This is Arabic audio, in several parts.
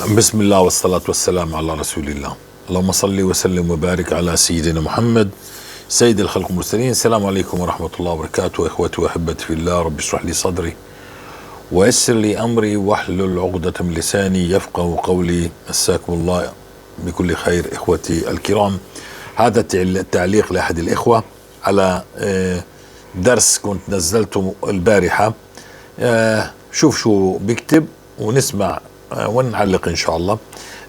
بسم الله والصلاة والسلام على رسول الله. اللهم صل وسلم وبارك على سيدنا محمد سيد الخلق المرسلين. السلام عليكم ورحمة الله وبركاته. إخوتي وأحبتي في الله، رب اشرح لي صدري ويسر لي أمري واحلل عقدة من لساني يفقه قولي. مساكم الله بكل خير إخوتي الكرام. هذا التعليق لأحد الإخوة على درس كنت نزلته البارحة. شوف شو بكتب ونسمع ونعلق إن شاء الله.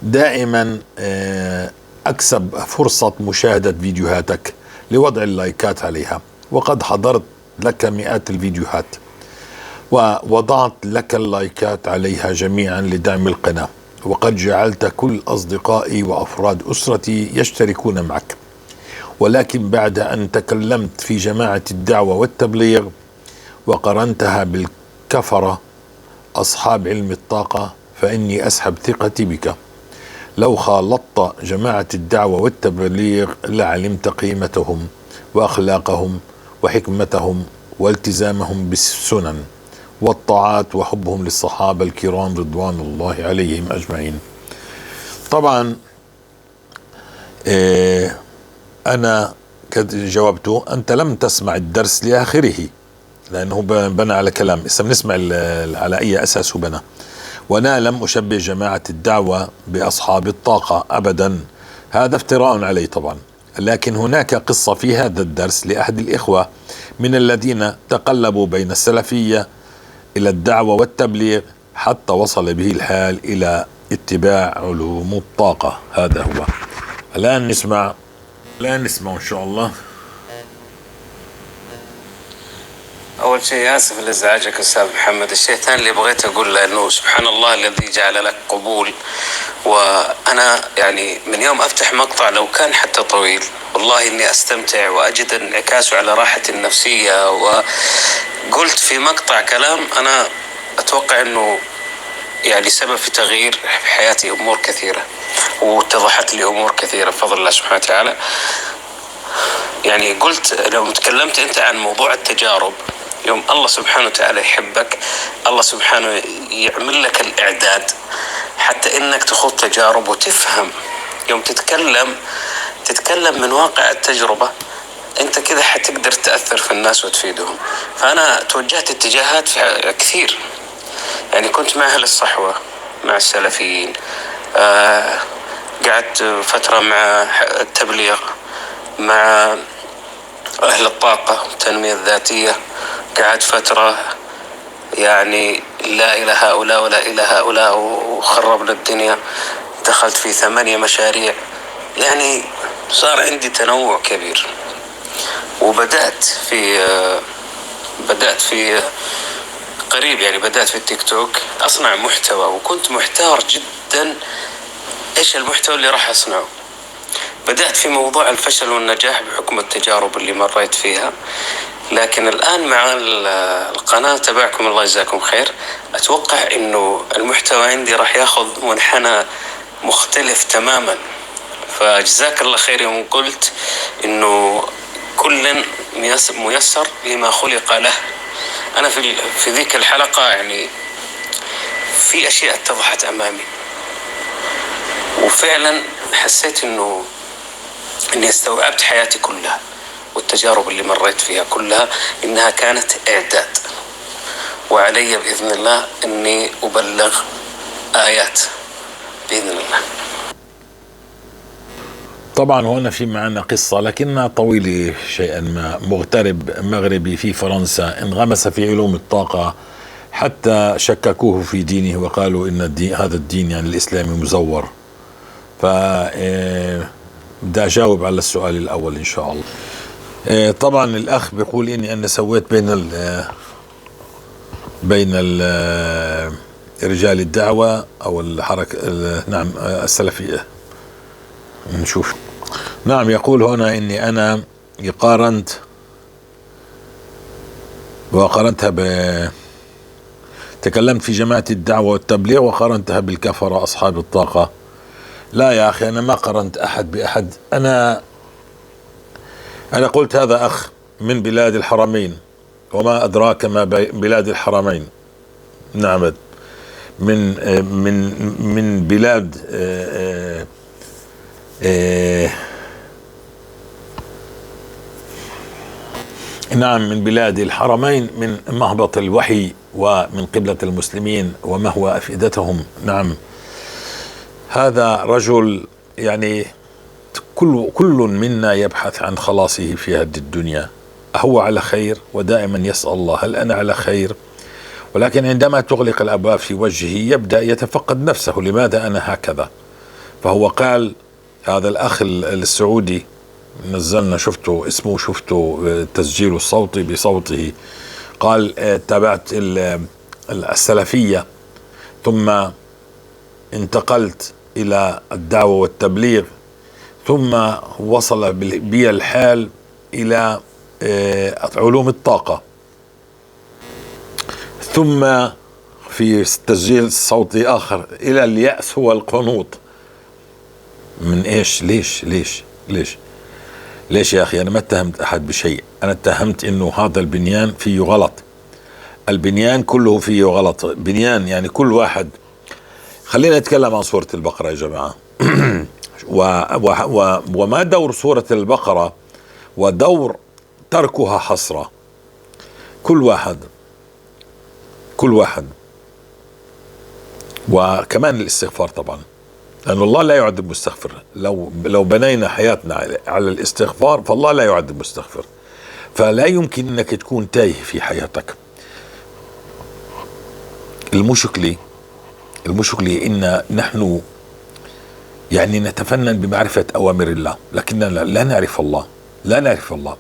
دائما أكسب فرصة مشاهدة فيديوهاتك لوضع اللايكات عليها، وقد حضرت لك مئات الفيديوهات ووضعت لك اللايكات عليها جميعا لدعم القناة، وقد جعلت كل أصدقائي وأفراد أسرتي يشتركون معك، ولكن بعد أن تكلمت في جماعة الدعوة والتبليغ وقرنتها بالكفرة أصحاب علم الطاقة فإني أسحب ثقتي بك. لو خالطت جماعة الدعوة والتبليغ لعلمت قيمتهم وأخلاقهم وحكمتهم والتزامهم بالسنن والطاعات وحبهم للصحابة الكرام رضوان الله عليهم أجمعين. طبعا أنا جاوبته أنت لم تسمع الدرس لآخره، لأنه بنى على كلام. إذا بنسمع على أي أساس بنى. وأنا لم أشبه جماعة الدعوة بأصحاب الطاقة أبدا، هذا افتراء علي طبعا. لكن هناك قصة في هذا الدرس لأحد الإخوة من الذين تقلبوا بين السلفية إلى الدعوة والتبليغ حتى وصل به الحال إلى اتباع علوم الطاقة. هذا هو. الآن نسمع إن شاء الله. أول شيء آسف لإزعاجك أستاذ محمد. الشيء الثاني اللي بغيت أقول له إنه سبحان الله الذي جعل لك قبول. وأنا يعني من يوم أفتح مقطع لو كان حتى طويل والله إني أستمتع وأجد انعكاسه على راحتي النفسية. وقلت في مقطع كلام أنا أتوقع إنه يعني سبب في تغيير في حياتي أمور كثيرة، واتضحت لي أمور كثيرة بفضل الله سبحانه وتعالى. يعني قلت لو تكلمت أنت عن موضوع التجارب، يوم الله سبحانه وتعالى يحبك، الله سبحانه يعمل لك الإعداد حتى إنك تخوض تجارب وتفهم. يوم تتكلم من واقع التجربة، أنت كذا حتقدر تأثر في الناس وتفيدهم. فأنا توجهت اتجاهات كثير، يعني كنت مع أهل الصحوة، مع السلفيين، قعدت فترة مع التبليغ، مع أهل الطاقة والتنمية الذاتية، قعدت فترة يعني لا إلى هؤلاء ولا إلى هؤلاء وخربنا الدنيا. دخلت في 8 مشاريع، يعني صار عندي تنوع كبير. وبدأت في قريب، يعني بدأت في التيك توك أصنع محتوى، وكنت محتار جدا إيش المحتوى اللي راح أصنعه. بدأت في موضوع الفشل والنجاح بحكم التجارب اللي مريت فيها، لكن الآن مع القناة تبعكم الله يجزاكم خير أتوقع إنه المحتوى عندي راح ياخذ منحنى مختلف تماما. فجزاك الله خير يوم قلت إنه كل ميسر لما خلق له. أنا في ذيك الحلقة يعني في أشياء اتضحت أمامي، وفعلا حسيت إني استوعبت حياتي كلها والتجارب اللي مريت فيها كلها إنها كانت إعداد، وعلي بإذن الله إني أبلغ آيات بإذن الله. طبعا هنا في معنا قصة لكنها طويلة شيئا ما. مغترب مغربي في فرنسا انغمس في علوم الطاقة حتى شككوه في دينه وقالوا إن هذا الدين يعني الإسلامي مزور. بدي أجاوب على السؤال الأول إن شاء الله. طبعا الأخ بيقول إني أنا سويت بين رجال الدعوة أو الحركة نعم السلفية. نشوف. نعم يقول هنا إني أنا وقارنتها تكلمت في جماعة الدعوة والتبليغ وقارنتها بالكفرة أصحاب الطاقة. لا يا أخي، أنا ما قارنت أحد بأحد. أنا قلت هذا أخ من بلاد الحرمين، وما أدراك ما بلاد الحرمين. نعم، من بلاد نعم من بلاد الحرمين، من مهبط الوحي ومن قبلة المسلمين ومهوى أفئدتهم. نعم، هذا رجل يعني كل منا يبحث عن خلاصه في هذه الدنيا. هو على خير ودائما يسأل الله هل أنا على خير، ولكن عندما تغلق الأبواب في وجهه يبدأ يتفقد نفسه، لماذا أنا هكذا؟ فهو قال، هذا الأخ السعودي نزلنا شفته اسمه، شفته تسجيله الصوتي بصوته، قال تابعت السلفية ثم انتقلت إلى الدعوة والتبليغ، ثم وصل بي الحال إلى علوم الطاقة، ثم في تسجيل صوتي آخر إلى اليأس والقنوط. من إيش؟ ليش يا أخي؟ أنا ما اتهمت أحد بشيء، أنا اتهمت إنه هذا البنيان فيه غلط، البنيان كله فيه غلط، بنيان يعني كل واحد. خلينا نتكلم عن سورة البقرة يا جماعة. وما دور سورة البقرة ودور تركها حسرة. كل واحد وكمان الاستغفار طبعا، لأن الله لا يعد المستغفر. لو بنينا حياتنا على الاستغفار فالله لا يعد المستغفر. فلا يمكن أنك تكون تايه في حياتك. المشكلة إن نحن يعني نتفنن بمعرفة أوامر الله، لكننا لا نعرف الله.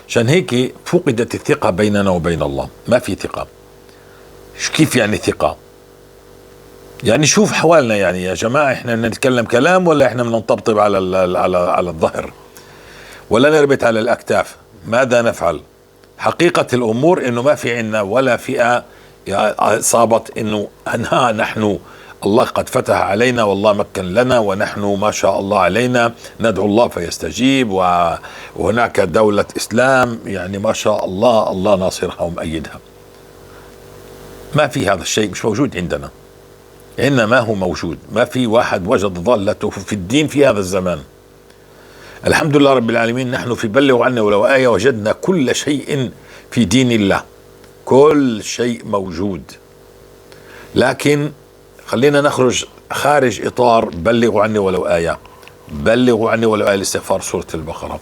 عشان هيك فقدت الثقة بيننا وبين الله، ما في ثقة. كيف يعني ثقة؟ يعني شوف حوالنا، يعني يا جماعة احنا نتكلم كلام ولا احنا بنطبطب على الظهر ولا نربط على الأكتاف؟ ماذا نفعل؟ حقيقة الأمور إنه ما في عنا ولا فئة صابت إنه نحن الله قد فتح علينا والله مكن لنا ونحن ما شاء الله علينا ندعو الله فيستجيب، وهناك دولة إسلام يعني ما شاء الله، الله ناصرها ومؤيدها. ما في هذا الشيء، مش موجود عندنا. إنما هو موجود، ما في واحد وجد ضالته في الدين في هذا الزمان. الحمد لله رب العالمين، نحن في بلغ عنا ولو آية وجدنا كل شيء في دين الله، كل شيء موجود. لكن خلينا نخرج خارج إطار بلغوا عني ولو آية. الاستغفار سورة البقرة.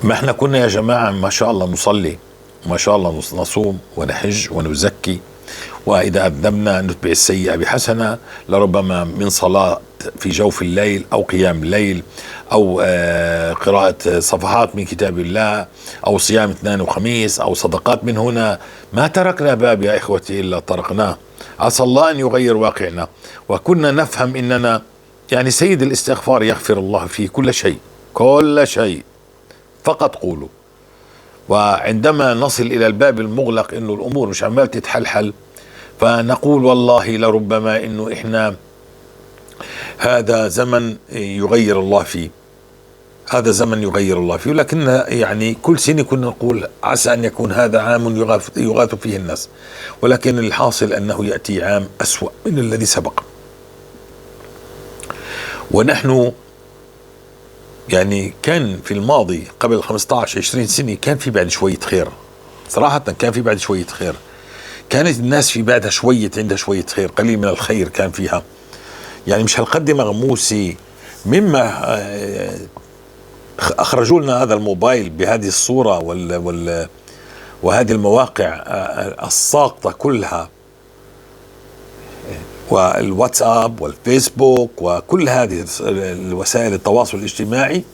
ما احنا كنا يا جماعة ما شاء الله نصلي، ما شاء الله نصوم ونحج ونزكي، وإذا أذنبنا نتبع السيئة بحسنة، لربما من صلاة في جوف الليل أو قيام الليل أو قراءة صفحات من كتاب الله أو صيام اثنين وخميس أو صدقات من هنا. ما تركنا باب يا إخوتي إلا طرقناه. عسى الله أن يغير واقعنا. وكنا نفهم إننا يعني سيد الاستغفار يغفر الله فيه كل شيء، فقط قولوا. وعندما نصل إلى الباب المغلق إنه الأمور مش عمال تتحلحل، فنقول والله لربما إنه إحنا هذا زمن يغير الله فيه، ولكن يعني كل سنة كنا نقول عسى أن يكون هذا عام يغاث فيه الناس، ولكن الحاصل أنه يأتي عام أسوأ من الذي سبق. ونحن يعني كان في الماضي قبل 15-20 سنة كان في بعد شوية خير، صراحة كان في بعد شوية خير، كانت الناس في بعدها عندها شوية خير، قليل من الخير كان فيها، يعني مش هالقد مغموسة مما أخرجوا لنا هذا الموبايل بهذه الصورة وهذه المواقع الساقطة كلها، والواتساب والفيسبوك وكل هذه الوسائل التواصل الاجتماعي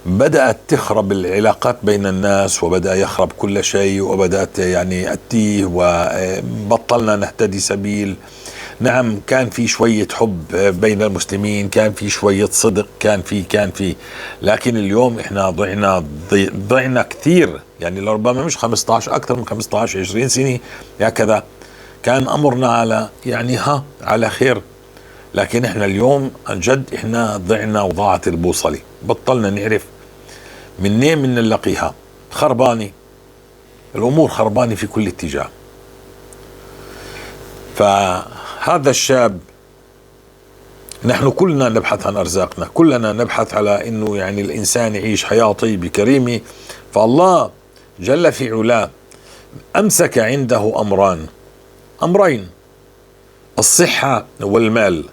بدأت تخرب العلاقات بين الناس، وبدأ يخرب كل شيء، وبدأت يعني التيه، وبطلنا نهتدي سبيل. نعم كان في شوية حب بين المسلمين، كان في شوية صدق، كان في لكن اليوم احنا ضعنا كثير، يعني لربما مش 15 أكثر من 15-20 سنة هكذا كان أمرنا على يعني على خير، لكن احنا اليوم عن جد احنا ضعنا وضاعت البوصلة، بطلنا نعرف منين من نلاقيها. خربانة الأمور، خربانة في كل اتجاه. فهذا الشاب، نحن كلنا نبحث عن أرزاقنا، كلنا نبحث على أنه يعني الإنسان يعيش حياة طيبة كريمة. فالله جل في علاه أمسك عنده أمرين: الصحة والمال.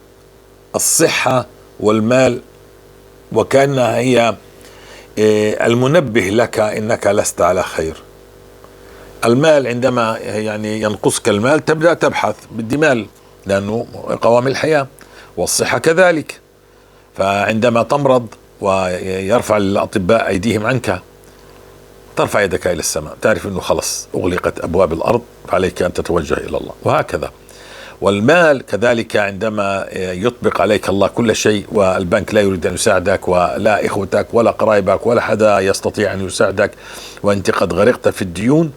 الصحة والمال، وكأنها هي المنبه لك إنك لست على خير. المال عندما يعني ينقصك المال تبدأ تبحث، بدي مال لأنه قوام الحياة، والصحة كذلك. فعندما تمرض ويرفع الأطباء أيديهم عنك، ترفع يدك إلى السماء، تعرف أنه خلص أغلقت أبواب الأرض، فعليك أن تتوجه إلى الله، وهكذا. والمال كذلك، عندما يطبق عليك الله كل شيء والبنك لا يريد أن يساعدك، ولا إخوتك ولا قرايبك ولا حدا يستطيع أن يساعدك، وأنت قد غرقت في الديون،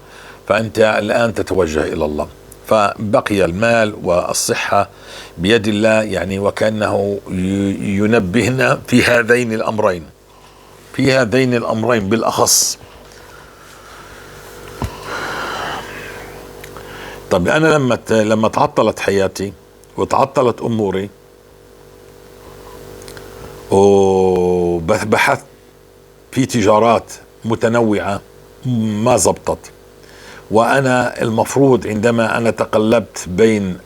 فأنت الآن تتوجه إلى الله. فبقي المال والصحة بيد الله، يعني وكأنه ينبهنا في هذين الأمرين بالأخص. طب أنا لما تعطلت حياتي وتعطلت أموري وبحثت في تجارات متنوعة ما زبطت، وأنا المفروض عندما أنا تقلبت بين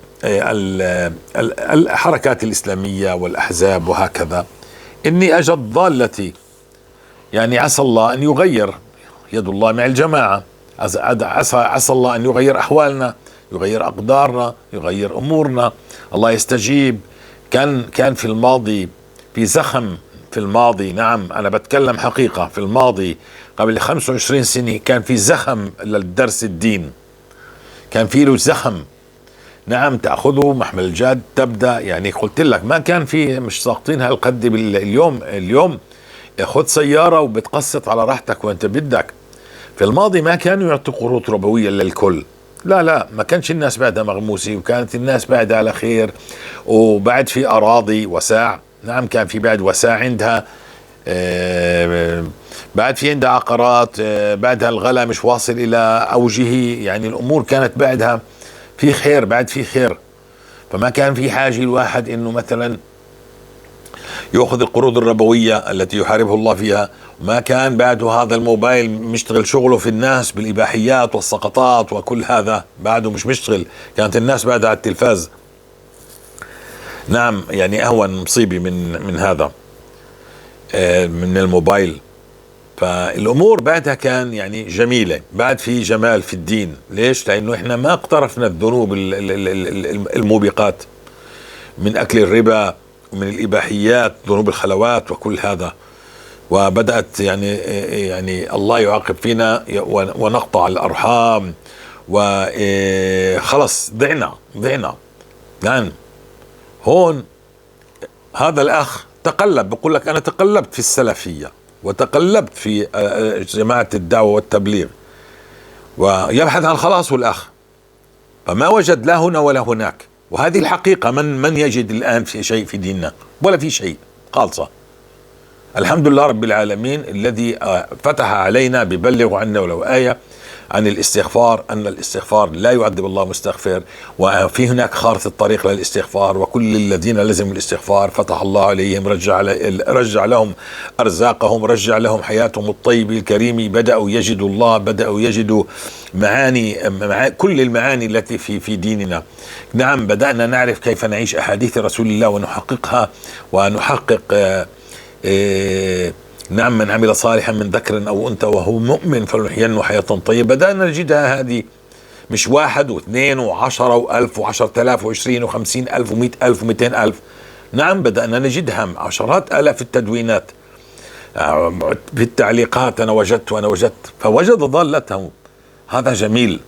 الحركات الإسلامية والأحزاب وهكذا، إني أجد ضالتي. يعني عسى الله أن يغير، يد الله مع الجماعة، عسى الله أن يغير أحوالنا، يغير أقدارنا، يغير أمورنا، الله يستجيب. كان في الماضي في زخم في الماضي، نعم أنا بتكلم حقيقة، في الماضي قبل 25 سنة كان في زخم للدرس الدين، كان في له زخم، نعم تأخذه محمل الجاد، تبدأ يعني قلت لك ما كان في، مش ساقطين هالقد. اليوم خذ سيارة وبتقسط على راحتك وانت بدك. في الماضي ما كانوا يعطوا قروض ربوية للكل، لا ما كانش الناس بعدها مغموسة، وكانت الناس بعدها على خير، وبعد في أراضي وساع، نعم كان في بعد وساع عندها، بعد في عندها عقارات، بعدها الغلا مش واصل إلى أوجه، يعني الأمور كانت بعدها في خير، بعد في خير. فما كان في حاجة الواحد إنه مثلا يأخذ القروض الربوية التي يحاربه الله فيها. ما كان بعده هذا الموبايل مشتغل شغله في الناس بالإباحيات والسقطات وكل هذا، بعده مش مشتغل، كانت الناس بعدها على التلفاز. نعم يعني أهون مصيبة من هذا، من الموبايل. فالأمور بعدها كان يعني جميلة، بعد في جمال في الدين. ليش؟ لأنه إحنا ما اقترفنا الذنوب الموبقات من أكل الربا ومن الإباحيات، ذنوب الخلوات وكل هذا. وبدأت يعني الله يعاقب فينا ونقطع الأرحام، وخلص ضعنا. يعني هون هذا الأخ تقلب، بقول لك أنا تقلبت في السلفية وتقلبت في جماعة الدعوة والتبليغ، ويبحث عن الخلاص والأخ، فما وجد لا هنا ولا هناك. وهذه الحقيقة، من يجد الآن في شيء في ديننا؟ ولا في شيء خالصة. الحمد لله رب العالمين الذي فتح علينا ببلغ عنا ولو آية عن الاستغفار، أن الاستغفار لا يعذب الله مستغفر، وفي هناك خارطة الطريق للاستغفار، وكل الذين لزموا الاستغفار فتح الله عليهم، رجع لهم أرزاقهم، رجع لهم حياتهم الطيبة الكريمة، بدأوا يجدوا الله، بدأوا يجدوا معاني كل المعاني التي في ديننا. نعم بدأنا نعرف كيف نعيش أحاديث رسول الله ونحققها، ونحقق نعم من عمل صالحا من ذكر أو أنثى وهو مؤمن فلنحيينه حياة طيبة. بدأنا نجدها هذه، مش 1 و2 و10 و1000 و10,000 و20 و50,000 و100,000 و200,000. نعم بدأنا نجدها عشرات آلاف التدوينات في التعليقات، أنا وجدت فوجد ضالته. هذا جميل.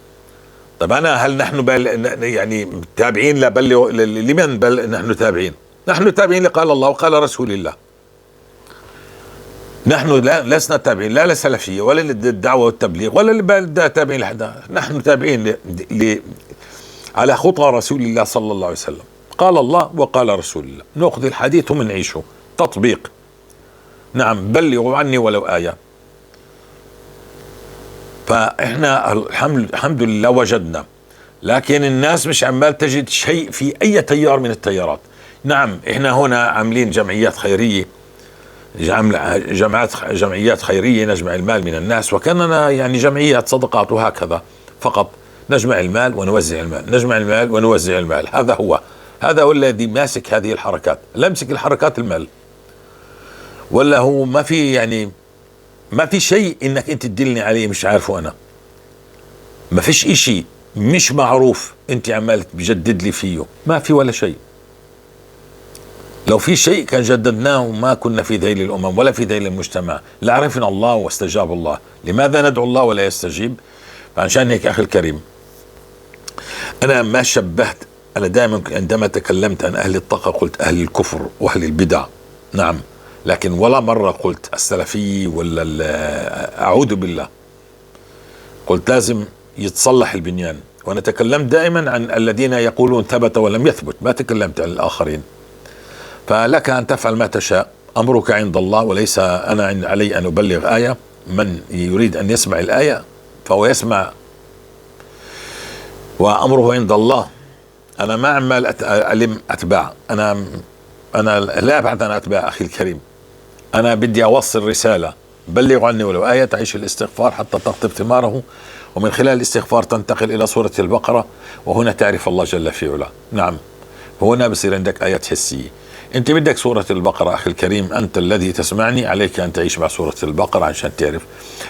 طب هل نحن يعني تابعين لمن؟ نحن تابعين لقال الله وقال رسول الله. نحن لسنا تابعين لا للسلفية ولا للدعوة والتبليغ ولا تابعين لحدا، نحن تابعين على خطى رسول الله صلى الله عليه وسلم. قال الله وقال رسول الله، نأخذ الحديث ونعيشه تطبيق. نعم بلغوا عني ولو آية. فإحنا الحمد لله وجدنا لكن الناس مش عمال تجد شيء في أي تيار من التيارات. نعم احنا هنا عاملين جمعيات خيرية، جمعيات خيرية نجمع المال من الناس، وكاننا يعني جمعيات صدقات وهكذا فقط، نجمع المال ونوزع المال، نجمع المال ونوزع المال. هذا هو الذي ماسك هذه الحركات. لا يمسك الحركات المال، ولا هو ما في يعني ما في شيء انك انت تدلني عليه مش عارفه انا. ما فيش اشي مش معروف انت عمال بجدد لي فيه، ما في ولا شيء. لو في شيء كان جددناه ما كنا في ذيل الأمم ولا في ذيل المجتمع، لعرفنا الله واستجاب الله. لماذا ندعو الله ولا يستجيب؟ فعشان هيك أخي الكريم، أنا ما شبهت. أنا دائما عندما تكلمت عن أهل الطاقة قلت أهل الكفر وأهل البدع، نعم، لكن ولا مرة قلت السلفي ولا أعوذ بالله. قلت لازم يتصلح البنيان. وأنا تكلمت دائما عن الذين يقولون ثبت ولم يثبت، ما تكلمت عن الآخرين. فلك أن تفعل ما تشاء، أمرك عند الله، وليس أنا علي أن أبلغ آية. من يريد أن يسمع الآية فهو يسمع، وأمره عند الله. أنا ما عمال ألم أتباع، أنا لا أبحث عن أتباع أخي الكريم. أنا بدي أوصل رسالة، بلغوا عني ولو آية. تعيش الاستغفار حتى تقطف ثماره، ومن خلال الاستغفار تنتقل إلى سورة البقرة، وهنا تعرف الله جل في علاه. نعم، وهنا بصير عندك آيات حسية. انت بدك سورة البقرة أخي الكريم، أنت الذي تسمعني عليك أن تعيش مع سورة البقرة عشان تعرف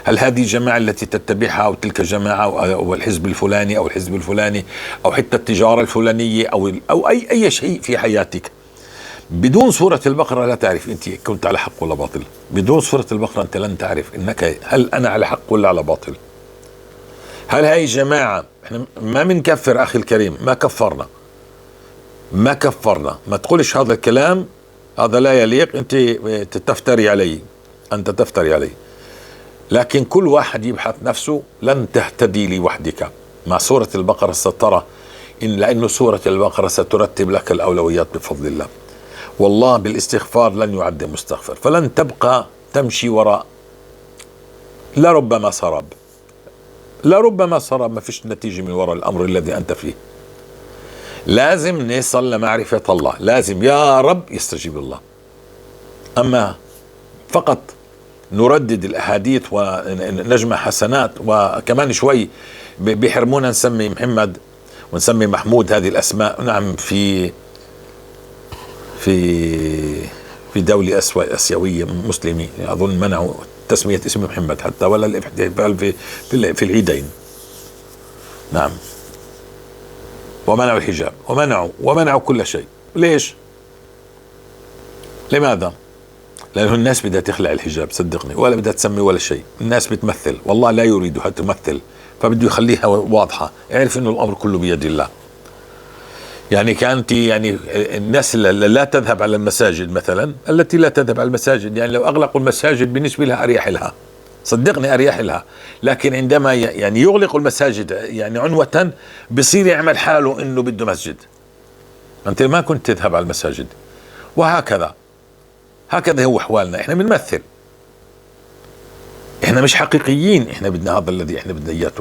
هل هذه الجماعة التي تتبعها أو تلك الجماعة أو الحزب الفلاني أو الحزب الفلاني أو حتى التجارة الفلانية أو أي شيء في حياتك. بدون سورة البقرة لا تعرف أنت كنت على حق ولا باطل. بدون سورة البقرة أنت لن تعرف إنك هل أنا على حق ولا على باطل. هل هاي الجماعة، احنا ما بنكفر أخي الكريم، ما كفرنا. ما تقولش هذا الكلام، هذا لا يليق، انت تفتري علي، انت تفتري علي. لكن كل واحد يبحث نفسه. لن تهتدي لوحدك. مع سورة البقرة سترى لأنه سورة البقرة سترتب لك الأولويات بفضل الله. والله بالاستغفار لن يعد مستغفر، فلن تبقى تمشي وراء لربما سراب، ما فيش نتيجة من وراء الأمر الذي أنت فيه. لازم نصل لمعرفة الله، لازم يا رب يستجيب الله. أما فقط نردد الأحاديث ونجمع حسنات، وكمان شوي بيحرمونا نسمي محمد ونسمي محمود هذه الأسماء. نعم، في دولة آسيوية مسلمة أظن منعوا تسمية اسم محمد حتى، ولا الاحتفال في العيدين. نعم، ومنعوا الحجاب ومنعوا كل شيء. ليش؟ لماذا؟ لأنه الناس بدها تخلع الحجاب، صدقني، ولا بدها تسمي ولا شيء. الناس بتمثل، والله لا يريدها تمثل، فبده يخليها واضحة. اعرف إنه الأمر كله بيد الله. يعني كانت يعني الناس اللي لا تذهب على المساجد مثلا، التي لا تذهب على المساجد، يعني لو أغلقوا المساجد بالنسبة لها أريح لها، صدقني أريح لها. لكن عندما يعني يغلق المساجد يعني عنوة، بصير يعمل حاله إنه بده مسجد. أنت ما كنت تذهب على المساجد، وهكذا هو أحوالنا. إحنا بنمثل، إحنا مش حقيقيين. إحنا بدنا هذا الذي إحنا بدنا إياه.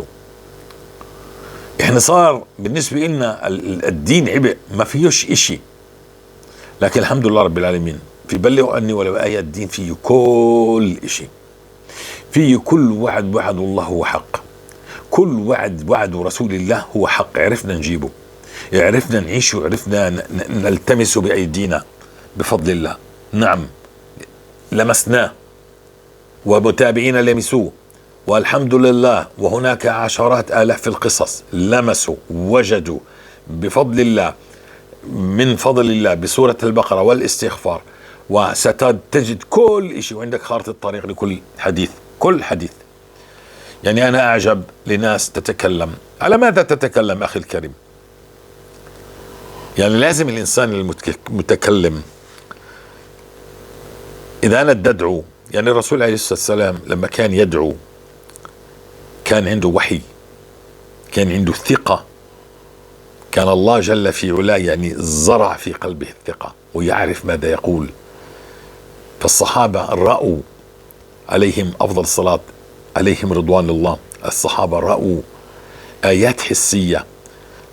إحنا صار بالنسبة لنا الدين عبء، ما فيهش إشي. لكن الحمد لله رب العالمين، في بلغوا أني ولو آية، الدين فيه كل إشي، فيه كل وعد الله هو حق، كل وعد رسول الله هو حق. عرفنا نجيبه، عرفنا نعيشه، عرفنا نلتمسه بأيدينا بفضل الله. نعم، لمسناه ومتابعين لمسوه، والحمد لله. وهناك عشرات آلاف في القصص لمسوا وجدوا بفضل الله، من فضل الله، بسورة البقرة والاستغفار. وستجد كل شيء، وعندك خارطة الطريق لكل حديث، كل حديث. يعني أنا أعجب لناس تتكلم. على ماذا تتكلم أخي الكريم؟ يعني لازم الإنسان المتكلم، إذا أنا تدعو، يعني الرسول عليه الصلاة والسلام لما كان يدعو كان عنده وحي، كان عنده ثقة، كان الله جل في علاه يعني زرع في قلبه الثقة ويعرف ماذا يقول. فالصحابة رأوا عليهم أفضل الصلاة عليهم رضوان الله، الصحابة رأوا آيات حسية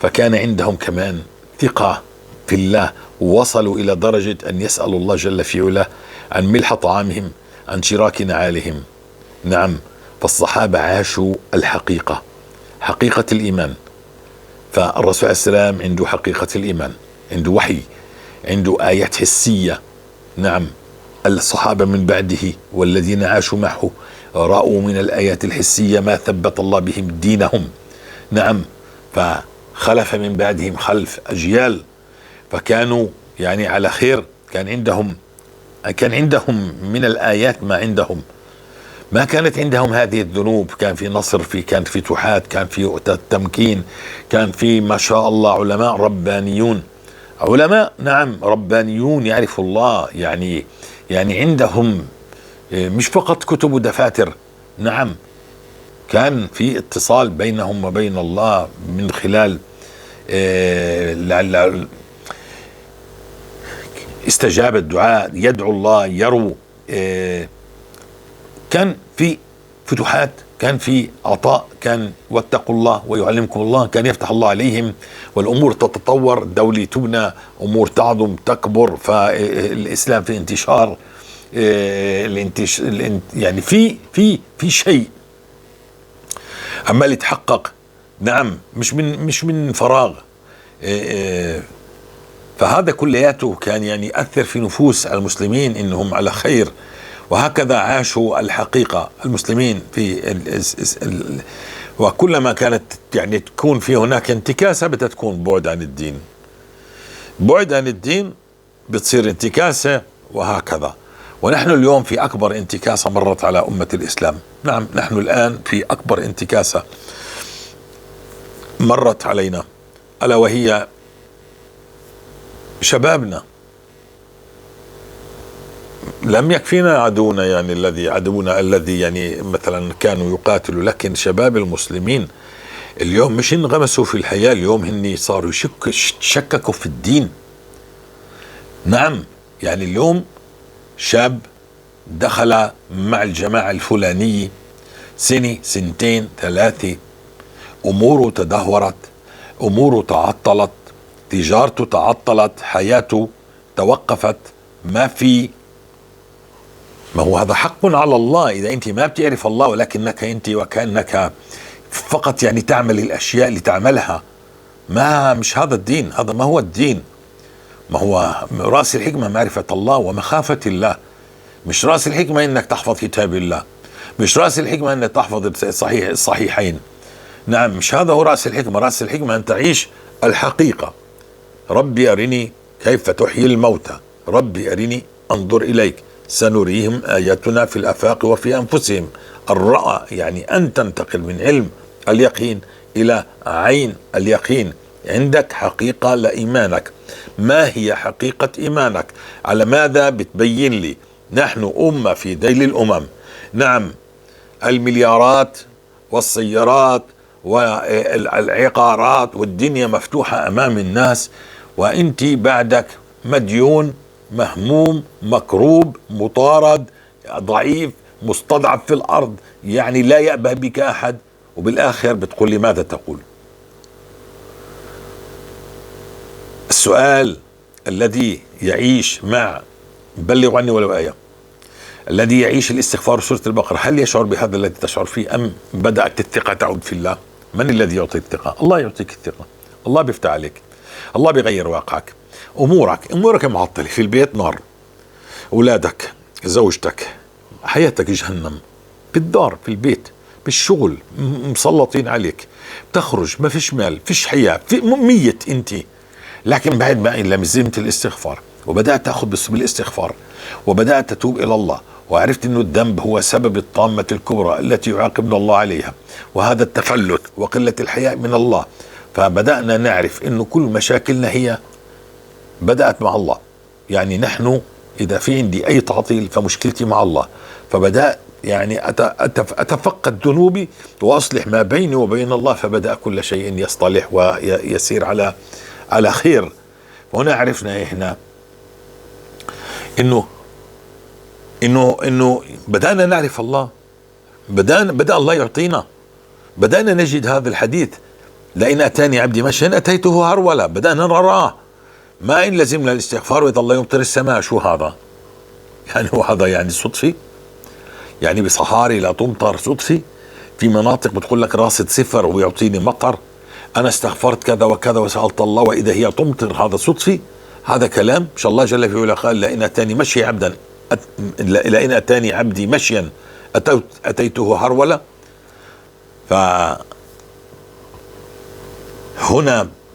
فكان عندهم كمان ثقة في الله، ووصلوا إلى درجة أن يسألوا الله جل في علاه عن ملح طعامهم، عن شراك نعالهم. نعم، فالصحابة عاشوا الحقيقة، حقيقة الإيمان. فالرسول عليه السلام عنده حقيقة الإيمان، عنده وحي، عنده آيات حسية. نعم، الصحابة من بعده والذين عاشوا معه رأوا من الآيات الحسية ما ثبت الله بهم دينهم. نعم، فخلف من بعدهم خلف أجيال، فكانوا يعني على خير. كان عندهم من الآيات ما عندهم، ما كانت عندهم هذه الذنوب. كان في نصر، كان في فتوحات، كان في تمكين، كان في ما شاء الله علماء ربانيون، علماء نعم ربانيون يعرفوا الله. يعني عندهم مش فقط كتب ودفاتر، نعم كان في اتصال بينهم وبين الله من خلال استجابة الدعاء، يدعو الله، يروا. كان في فتوحات، كان في عطاء، كان واتقوا الله ويعلمكم الله، كان يفتح الله عليهم، والأمور تتطور، الدولة تبنى، أمور تعظم تكبر، فالإسلام في انتشار. يعني في شيء عمال يتحقق. نعم، مش من فراغ. فهذا كلياته كان يعني يأثر في نفوس المسلمين إنهم على خير، وهكذا عاشوا الحقيقة المسلمين وكلما كانت يعني تكون في هناك انتكاسة بتكون بعد عن الدين، بعد عن الدين بتصير انتكاسة، وهكذا. ونحن اليوم في أكبر انتكاسة مرت على أمة الإسلام. نعم، نحن الآن في أكبر انتكاسة مرت علينا، ألا وهي شبابنا. لم يكفينا عدونا، يعني الذي يعني مثلا كانوا يقاتلوا، لكن شباب المسلمين اليوم مش انغمسوا في الحياة، اليوم هني صاروا شككوا في الدين. نعم، يعني اليوم شاب دخل مع الجماعة الفلانية سنة، سنتين، ثلاثة، أموره تدهورت، أموره تعطلت، تجارته تعطلت، حياته توقفت، ما هو هذا حق على الله. إذا أنت ما بتعرف الله ولكنك أنت وكأنك فقط يعني تعمل الأشياء اللي تعملها، مش هذا الدين، هذا ما هو الدين. ما هو رأس الحكمة معرفة الله ومخافة الله، مش رأس الحكمة إنك تحفظ كتاب الله، مش رأس الحكمة إنك تحفظ الصحيحين. نعم، مش هذا هو رأس الحكمة. رأس الحكمة أن تعيش الحقيقة. ربي أرني كيف تحيي الموتى، ربي أرني أنظر إليك، سنريهم آياتنا في الآفاق وفي أنفسهم. الرأى يعني أن تنتقل من علم اليقين إلى عين اليقين. عندك حقيقة لإيمانك. ما هي حقيقة إيمانك؟ على ماذا بتبين لي؟ نحن أمة في ذيل الأمم. نعم، المليارات والسيارات والعقارات والدنيا مفتوحة أمام الناس، وأنت بعدك مديون، مهموم، مكروب، مطارد، ضعيف، مستضعف في الأرض، يعني لا يأبه بك أحد. وبالآخر بتقول لي ماذا تقول؟ السؤال الذي يعيش مع بلغ عني ولو آية، الذي يعيش الاستغفار سورة البقرة، هل يشعر بهذا الذي تشعر فيه، أم بدأت الثقة تعود في الله؟ من الذي يعطي الثقة؟ الله يعطيك الثقة، الله بيفتح عليك، الله بيغير واقعك. أمورك معطلة، في البيت نار، أولادك، زوجتك، حياتك جهنم، بالدار، في البيت، بالشغل، مسلطين عليك، تخرج ما فيش مال، فيش حياة، ميت أنت. لكن بعد ما لزمت الاستغفار وبدأت تأخذ بالاستغفار وبدأت تتوب إلى الله، وعرفت أن الذنب هو سبب الطامة الكبرى التي يعاقبنا الله عليها، وهذا التفلت وقلة الحياء من الله. فبدأنا نعرف أن كل مشاكلنا هي بدأت مع الله. يعني نحن إذا في عندي أي تعطيل فمشكلتي مع الله. فبدأت يعني أتفقد ذنوبي وأصلح ما بيني وبين الله، فبدأ كل شيء يصطلح ويسير على خير. وهنا عرفنا إحنا إنه بدأنا نعرف الله، بدأ الله يعطينا، بدأنا نجد هذا الحديث لئن أتاني عبدي مشيا أتيته هرولا، بدأنا نراه. ما إن لزمنا الاستغفار ويظل يمطر السماء. شو هذا يعني؟ هو هذا يعني صدفي؟ يعني بصحاري لا تمطر صدفي؟ في مناطق بتقول لك راصد صفر ويعطيني مطر، أنا استغفرت كذا وكذا وسألت الله وإذا هي تمطر، هذا صدفي؟ هذا كلام؟ إن شاء الله جل في علا قال لئن أتاني مشي عبدا لئن أتاني عبدي مشيا أتيته هرولا. فهنا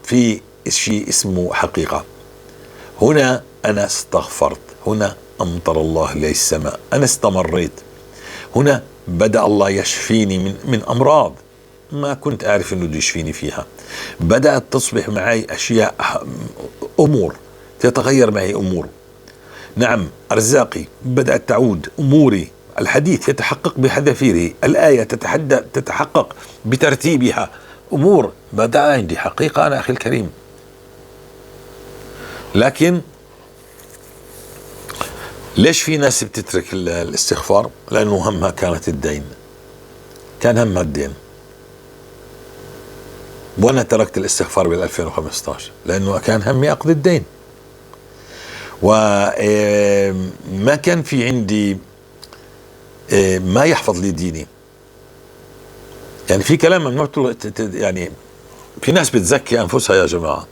في شيء اسمه حقيقة. هنا أنا استغفرت، هنا أمطر الله لي السماء، أنا استمريت، هنا بدأ الله يشفيني من أمراض ما كنت أعرف أنه بده يشفيني فيها. بدأت تصبح معي أشياء، أمور تتغير معي، أمور، نعم، أرزاقي بدأت تعود، أموري، الحديث يتحقق بحذافيره، الآية تتحقق بترتيبها، أمور بدأ عندي حقيقة أنا أخي الكريم. لكن ليش في ناس بتترك الاستغفار؟ لأنه همها كانت الدين، كان همها الدين. وأنا تركت الاستغفار بال2015 لأنه كان همي أقضي الدين، وما كان في عندي ما يحفظ لي ديني. يعني في كلام ممنوع، يعني في ناس بتزكي أنفسها يا جماعة.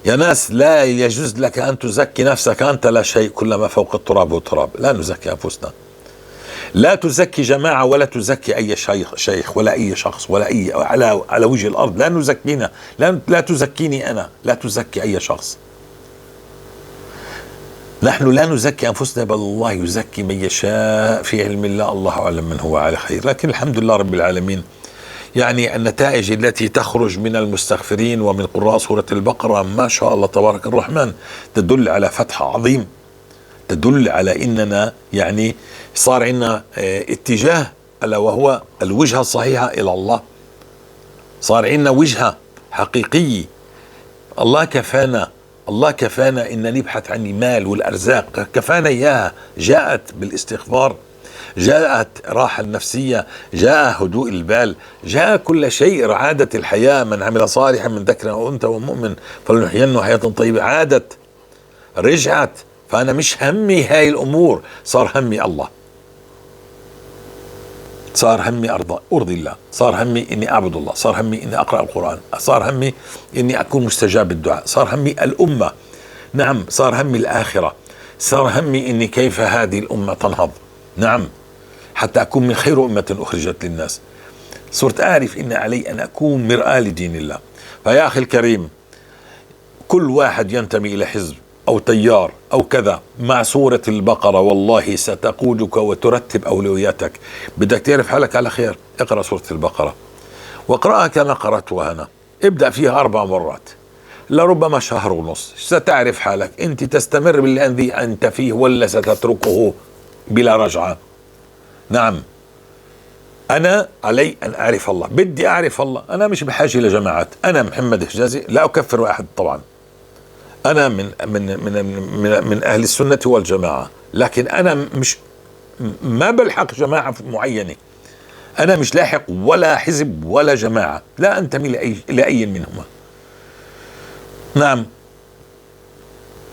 يا ناس لا يجوز لك أن تزكي نفسك، أنت لا شيء، كلما فوق التراب والتراب. لا نزكي أنفسنا، لا تزكي جماعة ولا تزكي أي شيخ ولا أي شخص ولا أي على وجه الأرض. لا نزكينا، لا تزكيني أنا، لا تزكي أي شخص. نحن لا نزكي أنفسنا، بل الله يزكي من يشاء في علم الله، الله أعلم من هو على خير. لكن الحمد لله رب العالمين، يعني النتائج التي تخرج من المستغفرين ومن قراء سورة البقرة ما شاء الله تبارك الرحمن تدل على فتح عظيم، تدل على إننا يعني صار عندنا اتجاه، ألا وهو الوجهة الصحيحة إلى الله. صار عندنا وجهة حقيقية. الله كفانا، الله كفانا إن نبحث عن المال والأرزاق، كفانا إياها. جاءت بالاستغفار، جاءت راحة النفسية، جاء هدوء البال، جاء كل شيء، عادة الحياة. من عمل صالحا من ذكر أو أنثى ومؤمن فلنحيينه حياة طيبة. عادت، رجعت. فأنا مش همي هاي الأمور، صار همي الله، صار همي أرضي الله، صار همي إني أعبد الله، صار همي إني أقرأ القرآن، صار همي إني أكون مستجاب الدعاء، صار همي الأمة، نعم، صار همي الآخرة، صار همي إني كيف هذه الأمة تنهض، نعم، حتى أكون من خير أمة أخرجت للناس. صرت أعرف إن علي أن أكون مرآة لدين الله. فيا أخي الكريم، كل واحد ينتمي إلى حزب أو تيار أو كذا مع سورة البقرة والله ستقودك وترتب أولوياتك. بدك تعرف حالك على خير، اقرأ سورة البقرة، واقرأها كما قرأتها أنا، ابدأ فيها 4 مرات، لربما شهر ونص، ستعرف حالك أنت تستمر بالذي أنت فيه ولا ستتركه بلا رجعة. نعم، أنا علي أن أعرف الله، بدي أعرف الله. أنا مش بحاجة لجماعات. أنا محمد حجازي لا أكفر أحد طبعا، أنا من أهل السنة والجماعة، لكن أنا مش ما بلحق جماعة معينة. أنا مش لاحق ولا حزب ولا جماعة، لا أنتمي لأي منهما. نعم،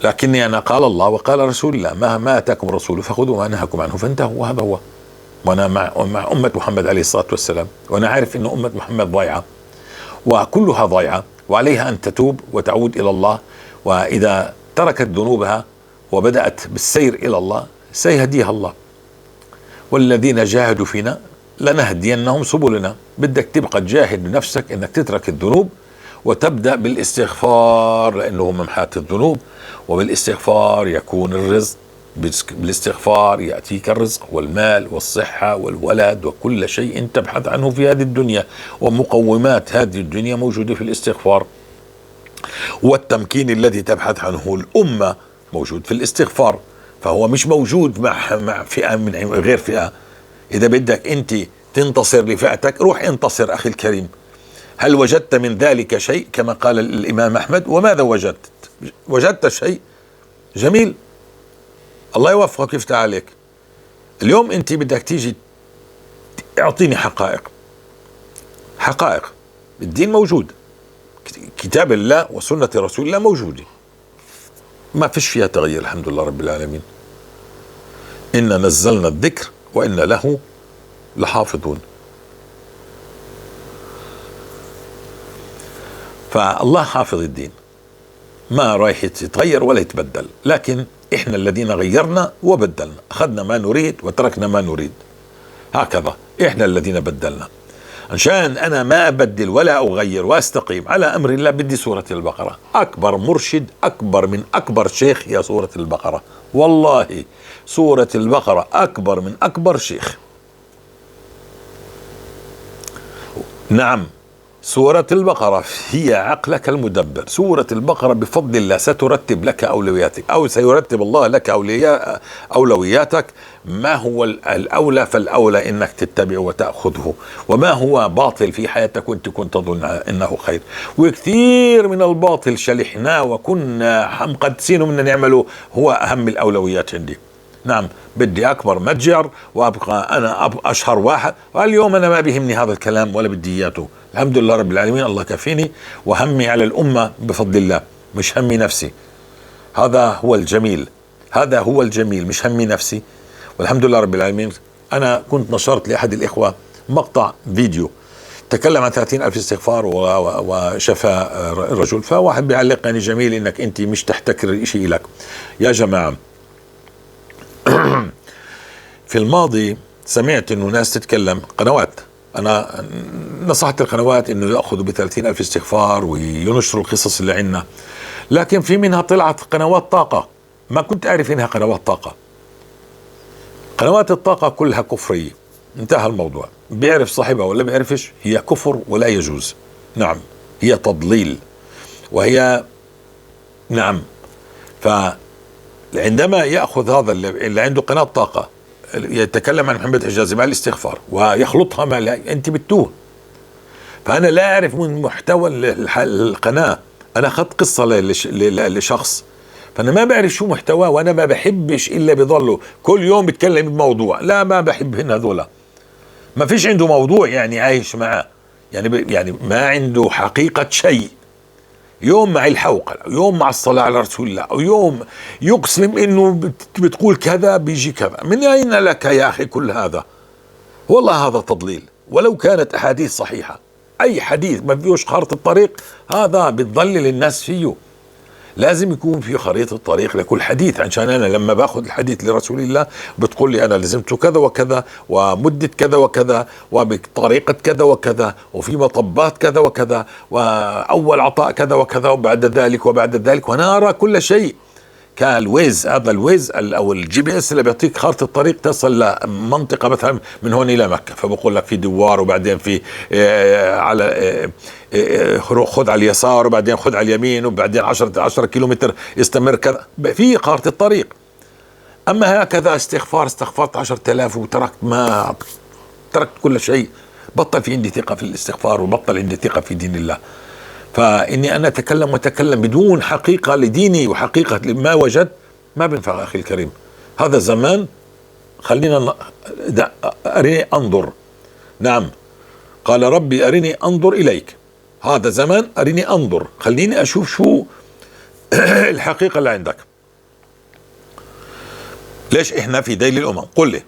لكني أنا قال الله وقال رسول الله، ما أتاكم الرسول فخذوا ما نهاكم عنه فانتهوا، وهذا هو. وأنا مع أمة محمد عليه الصلاة والسلام، وأنا عارف أن أمة محمد ضايعة وكلها ضايعة، وعليها أن تتوب وتعود إلى الله. وإذا تركت ذنوبها وبدأت بالسير إلى الله سيهديها الله. والذين جاهدوا فينا لنهدينهم سبلنا. بدك تبقى تجاهد بنفسك انك تترك الذنوب وتبدأ بالاستغفار، لأنه ممحاة الذنوب، وبالاستغفار يكون الرزق، بالاستغفار يأتيك الرزق والمال والصحة والولد وكل شيء تبحث عنه في هذه الدنيا، ومقومات هذه الدنيا موجودة في الاستغفار. والتمكين الذي تبحث عنه الأمة موجود في الاستغفار، فهو مش موجود مع فئة من غير فئة. إذا بدك أنت تنتصر لفئتك روح انتصر أخي الكريم. هل وجدت من ذلك شيء كما قال الإمام أحمد؟ وماذا وجدت؟ وجدت شيء جميل، الله يوفقك ويفتح عليك. اليوم أنت بدك تيجي اعطيني حقائق، الدين موجود، كتاب الله وسنة رسول الله موجودة، ما فيش فيها تغيير الحمد لله رب العالمين. إنا نزلنا الذكر وإنا له لحافظون. فالله حافظ الدين، ما رايح يتغير ولا يتبدل، لكن إحنا الذين غيرنا وبدلنا، أخذنا ما نريد وتركنا ما نريد، هكذا إحنا الذين بدلنا. عشان أنا ما أبدل ولا أغير وأستقيم على أمر الله بدي سورة البقرة. أكبر مرشد، أكبر من أكبر شيخ هي سورة البقرة، والله سورة البقرة أكبر من أكبر شيخ. نعم، سورة البقرة هي عقلك المدبر. سورة البقرة بفضل الله سترتب لك أولوياتك، أو سيرتب الله لك أولوياتك. ما هو الأولى فالأولى إنك تتبع وتأخذه، وما هو باطل في حياتك وأنت كنت تظن إنه خير. وكثير من الباطل شلحناه وكنا مقدسين من نعمله، هو أهم الأولويات عندي. نعم، بدي أكبر متجر وأبقى أنا أشهر واحد، واليوم أنا ما بيهمني هذا الكلام ولا بدي إياته. الحمد لله رب العالمين، الله كفيني، وهمي على الأمة بفضل الله، مش همي نفسي. هذا هو الجميل، هذا هو الجميل، مش همي نفسي، والحمد لله رب العالمين. أنا كنت نشرت لأحد الإخوة مقطع فيديو تكلم عن 30,000 استغفار وشفاء الرجل، فواحد بيعلق يعني جميل إنك أنت مش تحتكر الإشي لك. يا جماعة في الماضي سمعت إنه ناس تتكلم، قنوات، أنا نصحت القنوات إنه يأخذوا ب30,000 استغفار وينشروا القصص اللي عندنا، لكن في منها طلعت قنوات طاقة، ما كنت أعرف إنها قنوات طاقة. قنوات الطاقة كلها كفرية، انتهى الموضوع. بيعرف صاحبها ولا بيعرفش، هي كفر ولا يجوز. نعم، هي تضليل، وهي نعم. فعندما يأخذ هذا اللي عنده قناة طاقة يتكلم عن محمد حجازي مع الاستغفار ويخلطها مع أنت بتوه. فأنا لا أعرف من محتوى القناة، أنا أخذت قصة لشخص، فأنا ما بعرف شو محتواه، وأنا ما بحبش إلا بضله كل يوم بتكلم بموضوع. لا، ما بحبهن هذولا، ما فيش عنده موضوع يعني عايش معاه، يعني ما عنده حقيقة شيء. يوم مع الحوقة، يوم مع الصلاة على رسول الله، ويوم يقسم إنه بتقول كذا بيجي كذا. من أين لك يا أخي كل هذا؟ والله هذا تضليل. ولو كانت أحاديث صحيحة، أي حديث ما فيهوش خارطة الطريق هذا بتضلل الناس فيه. لازم يكون في خريطة الطريق لكل حديث، عشان أنا لما باخذ الحديث لرسول الله بتقول لي أنا لزمت كذا وكذا، ومدة كذا وكذا، وبطريقة كذا وكذا، وفي مطبات كذا وكذا، وأول عطاء كذا وكذا، وبعد ذلك، وأنا أرى كل شيء. كالويز، هذا الويز أو الGPS اللي بيعطيك خارطة الطريق تصل لمنطقة مثلا من هون إلى مكة، فبقول لك في دوار، وبعدين في على خذ على اليسار، وبعدين خذ على اليمين، وبعدين 10 كيلومتر استمر كذا، في خارطة الطريق. أما هكذا استغفرت 10,000 تركت كل شيء، بطل في عندي ثقة في الاستغفار، وبطل عندي ثقة في دين الله. فإني أنا أتكلم بدون حقيقة لديني وحقيقة لما وجد، ما بينفع أخي الكريم. هذا زمان، خلينا أرني أنظر. نعم، قال ربي أرني أنظر إليك. هذا زمان أرني أنظر، خليني أشوف شو الحقيقة اللي عندك. ليش إحنا في ذيل الأمم؟ قل لي،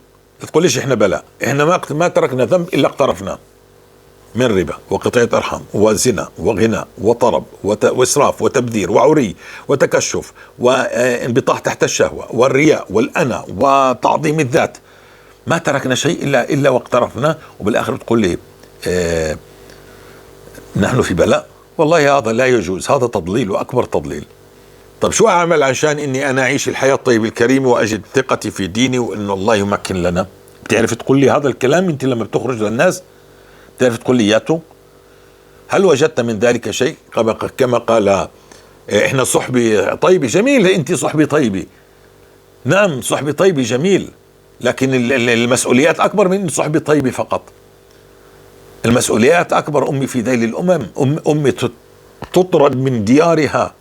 تقوليش إحنا بلاء، إحنا ما تركنا ذنب إلا اقترفناه من ربا وقطيعة أرحام وزنا وغناء وطرب وإسراف وتبذير وعري وتكشف وانبطاح تحت الشهوة والرياء والأنا وتعظيم الذات. ما تركنا شيء إلا واقترفناه، وبالآخر تقول لي نحن في بلاء. والله هذا لا يجوز، هذا تضليل وأكبر تضليل. طب شو أعمل عشان إني أنا أعيش الحياة الطيبة الكريمة وأجد ثقتي في ديني وإنه الله يمكن لنا؟ بتعرف تقول لي هذا الكلام أنت لما بتخرج للناس؟ تعرف تقول لي ياتو؟ هل وجدت من ذلك شيء؟ كما قال احنا صحبي طيبي جميل، انت صحبي طيبي، نعم صحبي طيبي جميل، لكن المسؤوليات اكبر من صحبي طيبي فقط. المسؤوليات اكبر. امي في ذيل الامم، امي تطرد من ديارها.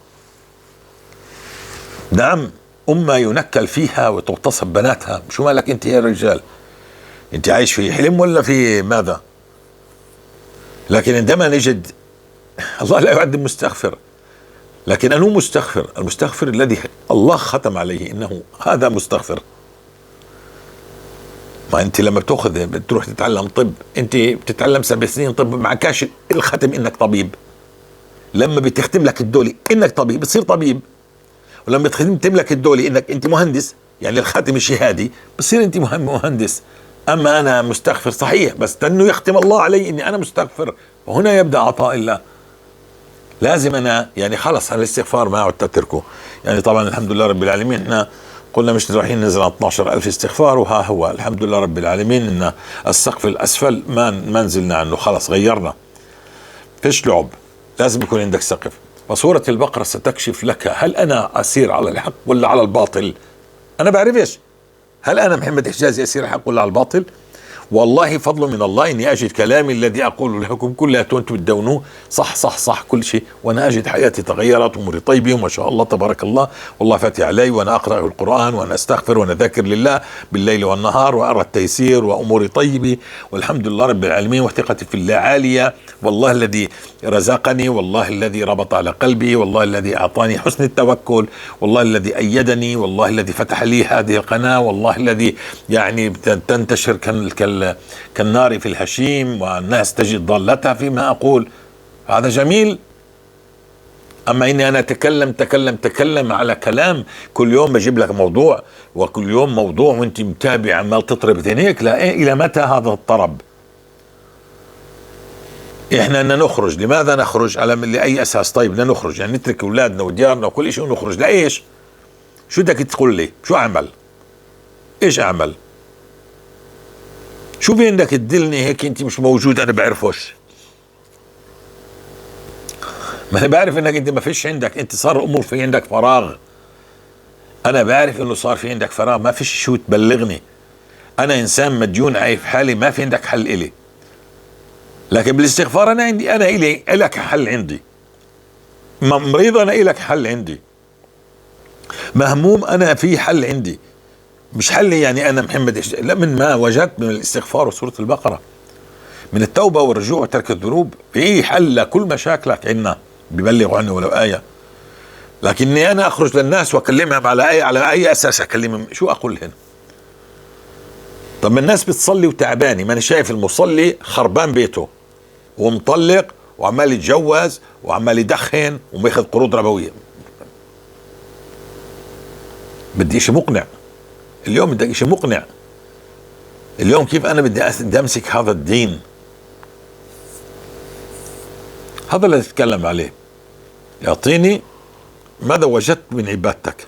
نعم، امه ينكل فيها وتغتصب بناتها. شو مالك انت يا رجال؟ انت عايش في حلم ولا في ماذا؟ لكن عندما نجد الله لا يعد مستغفر، لكن أنه مستغفر، المستغفر الذي الله ختم عليه إنه هذا مستغفر. ما أنت لما بتروح تتعلم طب، أنت بتتعلم 7 سنين طب، مع كاش الختم إنك طبيب. لما بتختم لك الدولي إنك طبيب بتصير طبيب، ولما بتختم لك الدولي إنك أنت مهندس، يعني الخاتم الشهادي، بصير أنت مهندس. أما أنا مستغفر صحيح، بس أنه يختم الله علي إني أنا مستغفر، وهنا يبدأ عطاء الله. لازم أنا يعني خلص على الاستغفار ما عدت أتركه. يعني طبعا الحمد لله رب العالمين، احنا قلنا مش رايحين ننزل على 12,000 استغفار، وها هو الحمد لله رب العالمين إن السقف الأسفل ما نزلنا عنه، خلص غيرنا، فيش لعب، لازم يكون عندك سقف. وسورة البقرة ستكشف لك هل أنا أسير على الحق ولا على الباطل. أنا بعرفش هل أنا محمد حجازي أسير على الحق ولا على الباطل. والله فضل من الله إني أجد كلامي الذي أقول لكم كلها أنتم تدونوه صح صح صح كل شيء، وأنا أجد حياتي تغيرت وأموري طيبة وما شاء الله تبارك الله، والله فاتح علي، وأنا أقرأ القرآن وأنا أستغفر وأنا ذاكر لله بالليل والنهار، وأرى التيسير وأموري طيبة والحمد لله رب العالمين، وثقتي في الله عالية. والله الذي رزقني، والله الذي ربط على قلبي، والله الذي أعطاني حسن التوكل، والله الذي أيدني، والله الذي فتح لي هذه القناة، والله الذي يعني تنتشر كالنار في الهشيم والناس تجد ضالتها فيما أقول. هذا جميل. أما إني أنا أتكلم على كلام كل يوم بجيب لك موضوع، وكل يوم موضوع وانت متابع عمال تطرب ذهنيك، لا إيه إلى متى هذا الطرب؟ إحنا أن نخرج، لماذا نخرج؟ على لأي أساس؟ طيب بدنا نخرج يعني نترك أولادنا وديارنا وكل شيء ونخرج لإيش؟ شو بدك تقول لي؟ شو أعمل؟ إيش أعمل؟ شو في عندك تدلني هيك انت مش موجود انا بعرفوش؟ ما انا بعرف انك انت ما فيش عندك، انت صار امور في عندك فراغ. انا بعرف انه صار في عندك فراغ، ما فيش شو تبلغني. انا انسان مديون عايف حالي، ما في عندك حل الي. لكن بالاستغفار انا عندي، انا الي لك حل عندي. مريض انا الك حل عندي. مهموم انا في حل عندي. مش حل يعني أنا محمد لا، من ما وجدت من الاستغفار وسورة البقرة، من التوبة والرجوع وترك الذنوب، في حل لكل مشاكلك عنا، ببلغوا عنه ولو آية. لكني أنا أخرج للناس وأكلمهم على آية، على أي أساس أكلمهم؟ شو أقول لهم؟ طب الناس بتصلي وتعباني، ما أنا شايف المصلي خربان بيته ومطلق وعمال يتجوز وعمال يدخن وماخذ قروض ربوية. بدي شيء مقنع اليوم، بدي شيء مقنع اليوم. كيف أنا بدي أمسك هذا الدين؟ هذا اللي أتكلم عليه. يعطيني ماذا وجدت من عبادتك،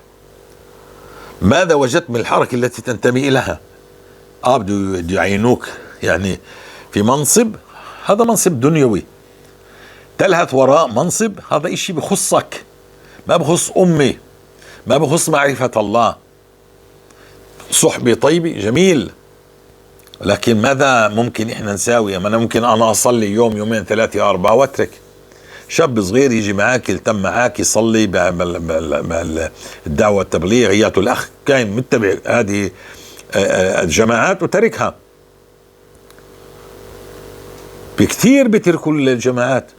ماذا وجدت من الحركة التي تنتمي إليها. بده يعينوك يعني في منصب، هذا منصب دنيوي، تلهث وراء منصب، هذا إشي بخصك، ما بخص أمي، ما بخص معرفة الله. صحبة طيبة جميل، لكن ماذا ممكن إحنا نساوي؟ ما أنا ممكن أنا أصلي يوم يومين 3 4 واترك. شاب صغير يجي معاك، يلتم معاك، يصلي بالدعوة التبليغيات، الأخ كان متبع هذه الجماعات وتركها. بكثير بتركوا الجماعات،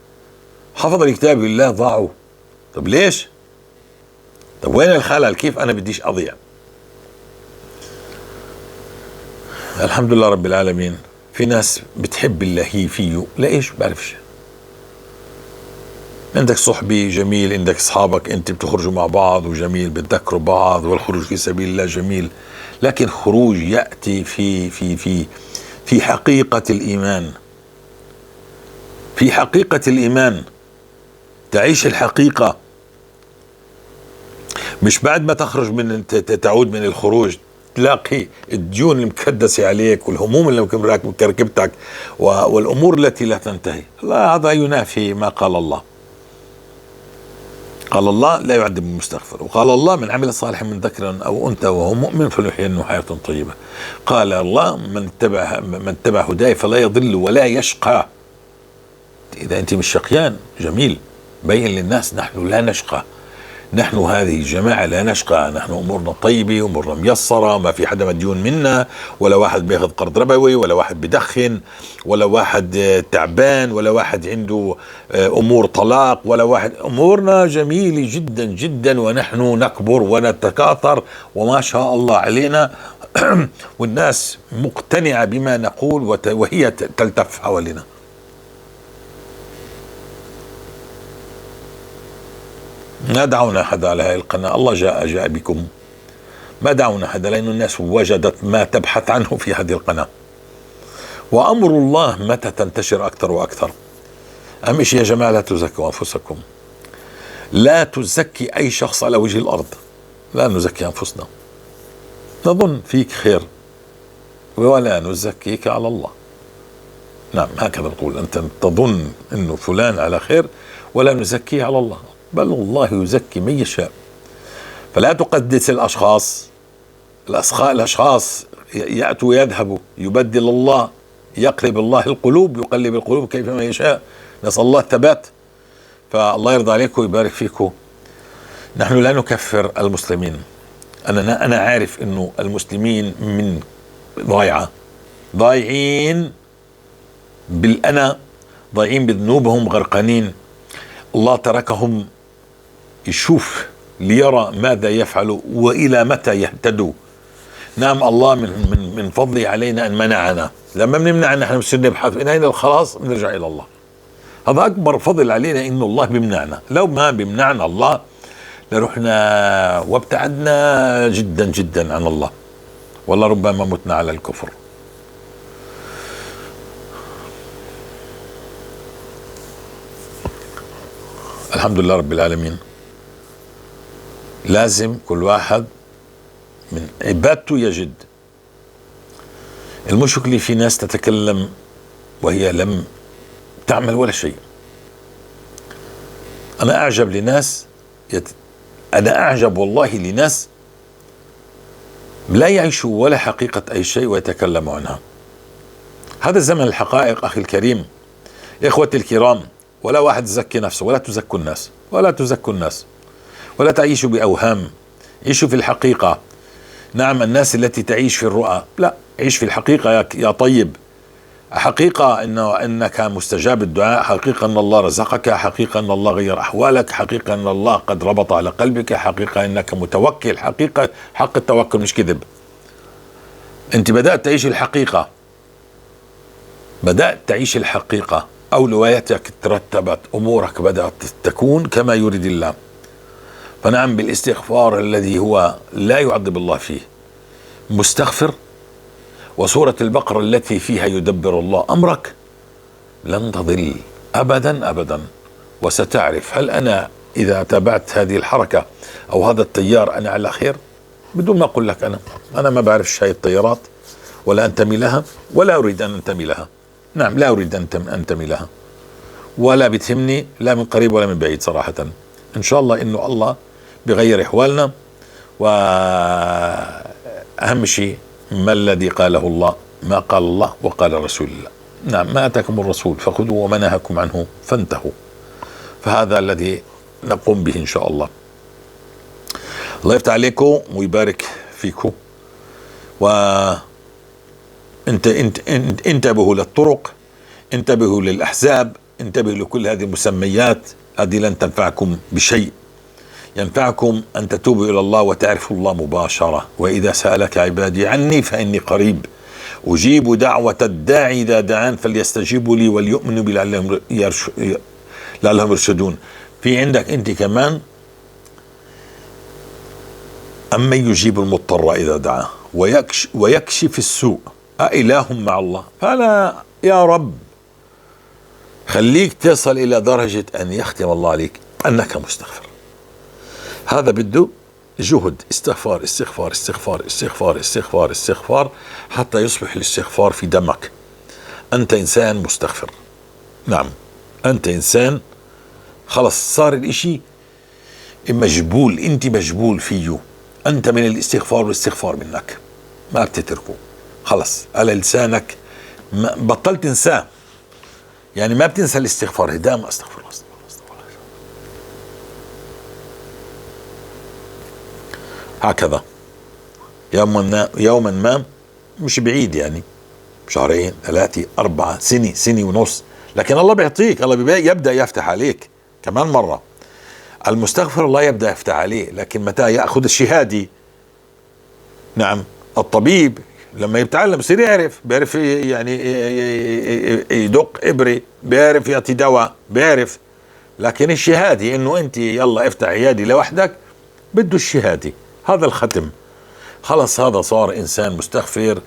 حفظ الكتاب الله ضاعوا. طب ليش؟ طب وين الخلل؟ كيف أنا بديش أضيع؟ الحمد لله رب العالمين. في ناس بتحب الله هي فيه، لا إيش بعرفش. عندك صحبي جميل، عندك أصحابك أنت بتخرجوا مع بعض وجميل، بتذكروا بعض، والخروج في سبيل الله جميل، لكن خروج يأتي في حقيقة الإيمان، في حقيقة الإيمان، تعيش الحقيقة، مش بعد ما تخرج من تعود من الخروج تلاقي الديون المكدسة عليك والهموم اللي مكركبتك والأمور التي لا تنتهي. لا، هذا ينافي ما قال الله. قال الله لا يعذب المستغفر، وقال الله من عمل صالحا من ذكر أو أنثى وهو مؤمن فليحيينه حياة طيبة. قال الله من اتبع هداي فلا يضل ولا يشقى. إذا أنت مش شقيان جميل، بين للناس نحن لا نشقى، نحن هذه الجماعة لا نشقى، نحن أمورنا طيبة وأمورنا ميسرة، ما في حدا مديون منا، ولا واحد بياخذ قرض ربوي، ولا واحد بدخن، ولا واحد تعبان، ولا واحد عنده أمور طلاق، ولا واحد. أمورنا جميلة جدا جدا، ونحن نكبر ونتكاثر وما شاء الله علينا والناس مقتنعة بما نقول وهي تلتف حوالينا. ما دعونا حدا على هذه القناة، الله جاء بكم، ما دعونا حدا، لأن الناس وجدت ما تبحث عنه في هذه القناة. وأمر الله متى تنتشر أكثر وأكثر. أهم شيء يا جماعة لا تزكوا أنفسكم، لا تزكي أي شخص على وجه الأرض، لا نزكي أنفسنا، نظن فيك خير ولا نزكيك على الله. نعم هكذا نقول، أنت تظن أنه فلان على خير ولا نزكيه على الله، بل الله يزكي من يشاء. فلا تقدس الأشخاص، الأشخاص يأتوا ويذهبوا، يبدل الله، يقلب الله القلوب، يقلب القلوب كيفما يشاء، نسأل الله الثبات. فالله يرضى عليكم ويبارك فيكم. نحن لا نكفر المسلمين، أنا عارف أنه المسلمين من ضايعين بالأنا، ضايعين بذنوبهم، غرقانين. الله تركهم يشوف ليرى ماذا يفعلوا وإلى متى يهتدوا. نعم الله من فضله علينا أن منعنا، لما بنمنع نحن بنصير نبحث إلى الخلاص، بنرجع إلى الله. هذا أكبر فضل علينا، إنه الله بيمنعنا. لو ما بيمنعنا الله لرحنا وابتعدنا جدا جدا عن الله، والله ربما متنا على الكفر. الحمد لله رب العالمين. لازم كل واحد من عبادته يجد. المشكلة في ناس تتكلم وهي لم تعمل ولا شيء. أنا أعجب والله لناس لا يعيشوا ولا حقيقة أي شيء ويتكلموا عنها. هذا زمن الحقائق أخي الكريم، إخوتي الكرام. ولا واحد يزكي نفسه، ولا تزكوا الناس، ولا تزكوا الناس، ولا تعيشوا بأوهام، عيشوا في الحقيقة. نعم الناس التي تعيش في الرؤى، لا، عيش في الحقيقة يا طيب. حقيقة أنك مستجاب الدعاء، حقيقة أن الله رزقك، حقيقة أن الله غير أحوالك، حقيقة أن الله قد ربط على قلبك، حقيقة أنك متوكل، حقيقة حق التوكل مش كذب. أنت بدأت تعيش الحقيقة، بدأت تعيش الحقيقة، أولوياتك ترتبت، أمورك بدأت تكون كما يريد الله. فنعم بالاستغفار الذي هو لا يعذب الله فيه، مستغفر، وسورة البقرة التي فيها يدبر الله أمرك، لن تضل أبدا أبدا. وستعرف هل أنا إذا تابعت هذه الحركة أو هذا التيار أنا على خير، بدون ما أقول لك أنا ما بعرف هاي التيارات ولا أنتمي لها ولا أريد أن أنتمي لها. نعم لا أريد أن أنتمي لها ولا بتهمني لا من قريب ولا من بعيد صراحة. إن شاء الله إنه الله بغير أحوالنا. وأهم شيء ما الذي قاله الله، ما قال الله وقال رسول الله. نعم ما أتاكم الرسول فخذوا وما نهاكم عنه فانتهوا. فهذا الذي نقوم به إن شاء الله. الله يفتح عليكم ويبارك فيكم. انتبهوا للطرق، انتبهوا للأحزاب، انتبهوا لكل هذه المسميات، هذه لن تنفعكم بشيء. ينفعكم أن تتوبوا إلى الله وتعرفوا الله مباشرة. وإذا سألك عبادي عني فإني قريب أجيب دعوة الداعي إذا دعان فليستجيبوا لي وليؤمنوا بي لعلهم يرشدون. في عندك أنت كمان أما يجيب المضطر إذا دعاه ويكشف السوء أإله مع الله. فلا يا رب خليك تصل إلى درجة أن يختم الله عليك أنك مستغفر. هذا بده جهد، استغفار استغفار استغفار استغفار استغفار استغفار حتى يصبح الاستغفار في دمك. أنت إنسان مستغفر. نعم أنت إنسان خلص صار الإشي مجبول، أنت مجبول فيه. أنت من الاستغفار والاستغفار منك ما بتتركه، خلص على لسانك، بطلت تنساه. يعني ما بتنسى الاستغفار، دائما استغفر الله استغفر الله استغفر الله. هكذا يوما ما مش بعيد، يعني شهرين 3 4 سنة ونص، لكن الله بيعطيك، الله يبدأ يفتح عليك كمان مرة. المستغفر الله يبدأ يفتح عليه، لكن متى يأخذ الشهادة؟ نعم، الطبيب لما يتعلم يصير بيعرف يعني يدق إبرة، بيعرف يعطي دواء، بيعرف. لكن الشهادة انه انت يلا افتح عيادي لوحدك، بده الشهادة، هذا الختم، خلص هذا صار انسان مستغفر،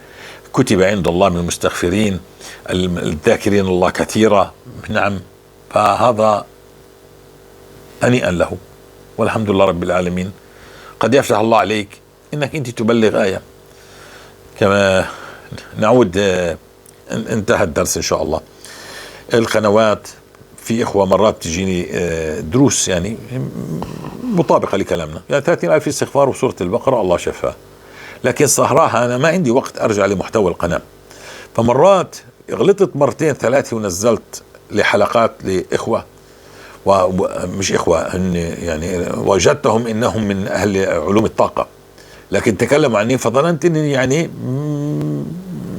كتب عند الله من المستغفرين الذاكرين الله كثيرا. نعم، فهذا هنيئا له، والحمد لله رب العالمين. قد يفتح الله عليك انك انت تبلغ آية. كما نعود، انتهى الدرس ان شاء الله. القنوات، في اخوة مرات تجيني دروس يعني مطابقة لكلامنا، يعني 30,000 استغفار وسورة البقرة الله شفاه، لكن صراحة انا ما عندي وقت ارجع لمحتوى القناة، فمرات غلطت مرتين 3 ونزلت لحلقات لإخوة ومش إخوة، يعني وجدتهم إنهم من أهل علوم الطاقة، لكن تكلموا عني فظننت إني يعني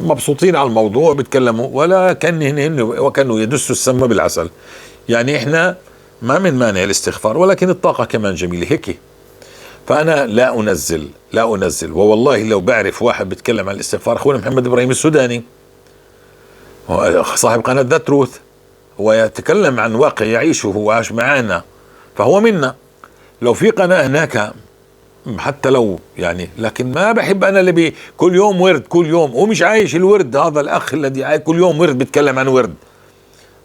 مبسوطين على الموضوع بيتكلموا، ولا وكانوا يدسوا السم بالعسل. يعني إحنا ما من مانع الاستغفار، ولكن الطاقة كمان جميلة هيك. فأنا لا أنزل، ووالله لو بعرف واحد بيتكلم عن الاستغفار، أخونا محمد إبراهيم السوداني صاحب قناة ذا تروث، هو يتكلم عن واقع يعيشه، هو عاش معانا فهو منا. لو في قناة هناك حتى لو يعني، لكن ما بحب أنا اللي كل يوم ورد، كل يوم، ومش عايش الورد. هذا الأخ الذي عايش كل يوم ورد بيتكلم عن ورد،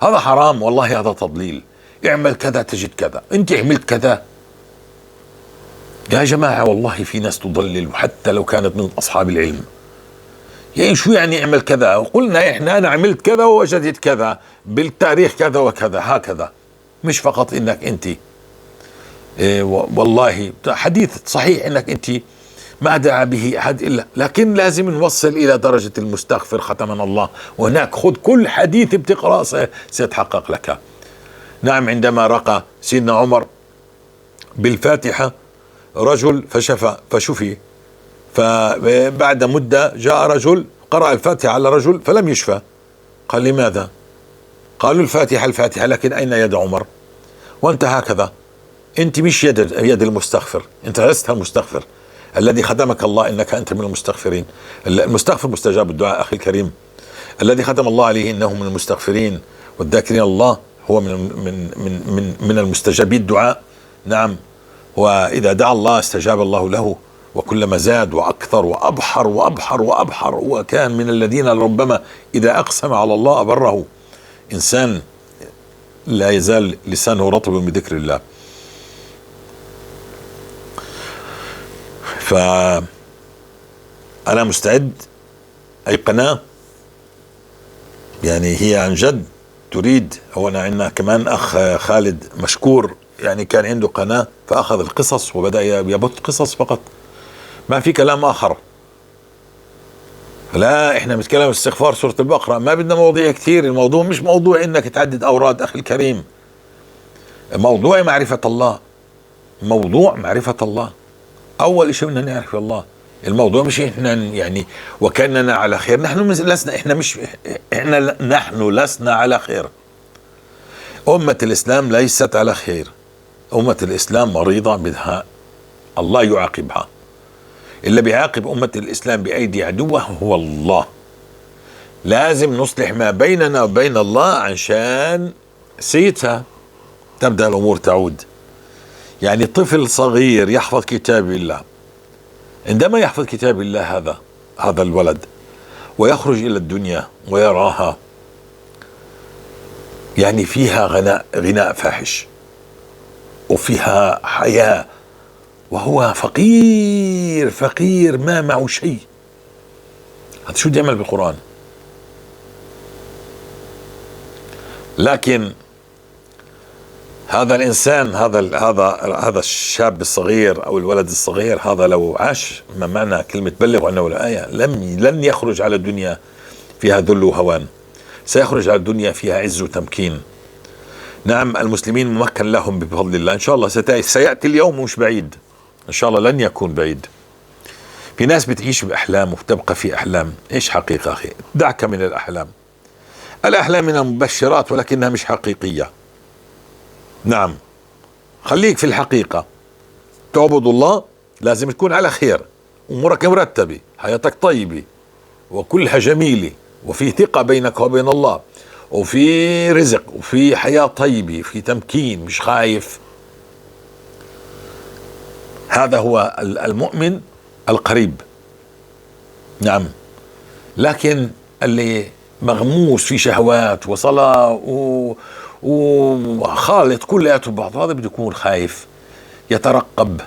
هذا حرام والله، هذا تضليل. اعمل كذا تجد كذا، انت عملت كذا. يا جماعة والله في ناس تضلل، وحتى لو كانت من أصحاب العلم. يعني شو يعني اعمل كذا؟ وقلنا احنا انا عملت كذا ووجدت كذا بالتاريخ كذا وكذا، هكذا، مش فقط انك انت والله حديث صحيح انك انت ما دعا به احد الا، لكن لازم نوصل الى درجة المستغفر ختمنا الله، وهناك خذ كل حديث بتقرأ سيتحقق لك. نعم، عندما رقى سيدنا عمر بالفاتحة رجل فشفي، فبعد مدة جاء رجل قرأ الفاتحة على رجل فلم يشفى. قال لماذا؟ قالوا الفاتحة، لكن أين يد عمر؟ وأنت هكذا، أنت مش يد المستغفر، أنت لست المستغفر الذي خدمك الله إنك أنت من المستغفرين. المستغفر مستجاب الدعاء أخي الكريم، الذي ختم الله عليه إنه من المستغفرين والذاكرين الله، هو من المستجابي الدعاء. نعم، وإذا دعا الله استجاب الله له، وكلما زاد وأكثر وأبحر وأبحر وأبحر، وكان من الذين ربما إذا أقسم على الله أبره. إنسان لا يزال لسانه رطب بذكر الله. فأنا مستعد، أي قناة يعني هي عن جد تريد. هو أنا عندنا كمان أخ خالد مشكور، يعني كان عنده قناة فأخذ القصص وبدأ يبث قصص فقط، ما في كلام آخر. لا، احنا بنتكلم استغفار سورة البقرة، ما بدنا مواضيع كثير. الموضوع مش موضوع انك تعدد اوراد اخي الكريم، موضوع معرفة الله، موضوع معرفة الله. اول شيء بدنا نعرف الله. الموضوع مش احنا يعني وكاننا على خير، نحن لسنا على خير. أمة الإسلام ليست على خير، أمة الإسلام مريضة، بدها الله يعاقبها. اللي بيعاقب أمة الإسلام بأيدي عدوه هو الله. لازم نصلح ما بيننا وبين الله عشان سيتها تبدأ الأمور تعود. يعني طفل صغير يحفظ كتاب الله، عندما يحفظ كتاب الله هذا الولد ويخرج إلى الدنيا ويراها يعني فيها غناء فاحش، وفيها حياة، وهو فقير ما معه شيء. هذا شو بده يعمل بالقرآن؟ لكن هذا الإنسان، هذا الشاب الصغير أو الولد الصغير، هذا لو عاش ما معنى كلمة بلغ عنه الآية، لن يخرج على الدنيا فيها ذل وهوان، سيخرج على الدنيا فيها عز وتمكين. نعم، المسلمين ممكن لهم بفضل الله، إن شاء الله سيأتي اليوم مش بعيد، إن شاء الله لن يكون بعيد. في ناس بتعيش بأحلام وبتبقى في أحلام. إيش حقيقة أخي؟ دعك من الأحلام. الأحلام من المبشرات ولكنها مش حقيقية. نعم، خليك في الحقيقة. تعبد الله لازم تكون على خير، أمورك مرتبة، حياتك طيبة وكلها جميلة، وفي ثقة بينك وبين الله، وفي رزق، وفي حياة طيبة، في تمكين، مش خايف. هذا هو المؤمن القريب. نعم. لكن اللي مغموس في شهوات وصلاة وخالط كلياته ببعض، هذا بده يكون خايف، يترقب،